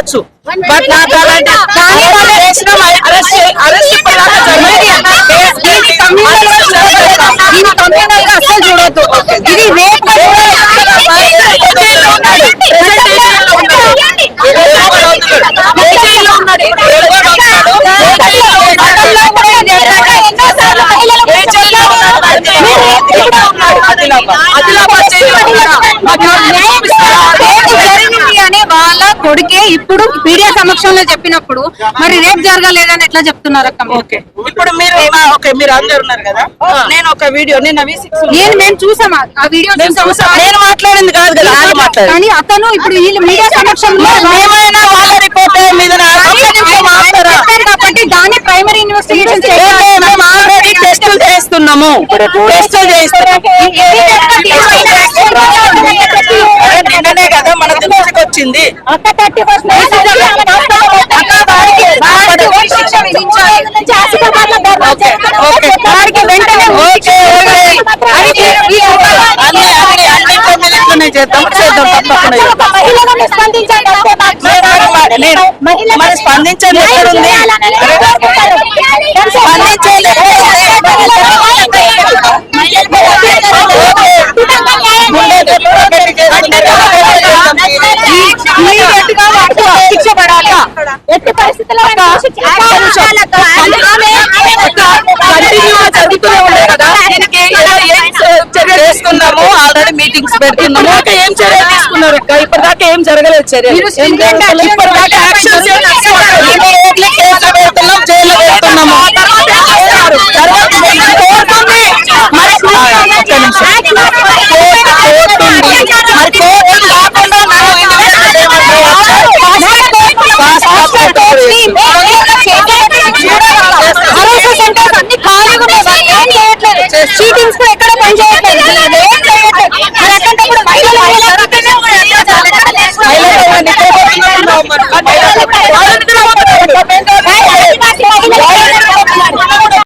ఉండొచ్చు. బట్ నాకు అలాంటి అసలు చూడొద్దు. ఇది అనే వాళ్ళ కొడుకే ఇప్పుడు మీడియా సమక్షంలో చెప్పినప్పుడు మరి రేపు జరగలేదని ఎట్లా చెప్తున్నారు అక్క? ఓకే, ఇప్పుడు మీరు అందరు ఉన్నారు కదా, నేను ఒక వీడియో మేము చూసాం ఆ వీడియో. నేను మాట్లాడింది కాదు కదా, కానీ అతను ఇప్పుడు వీళ్ళు మీడియా సమక్షంలో ఏమైనా వాళ్ళ రిపోర్ట్ మీద కాబట్టి దాన్ని ప్రైమరీ ఇన్వెస్టిగేషన్ మేము ఆల్రెడీ టెస్టులు చేస్తున్నాము. నిన్ననే కదా మన దృష్టికి వచ్చింది. చేద్దాం మరి స్పందించండి. ఎక్కడుంది శిక్ష పడాలి. ఎట్టి పరిస్థితుల్లో చర్యలు తీసుకున్నాము. ఆల్రెడీ మీటింగ్స్ పెడుతున్నాము. ఏం చర్యలు తీసుకున్నారు? ఇప్పటిదాకా ఏం జరగలేదు. చర్యలు ఇప్పటిదాకా యాక్షన్ కేసులు పెడుతున్నాం, జైల్లో పెడుతున్నాము. షీటింగ్స్ కూడా ఎక్కడ పని చేయట్లేదు.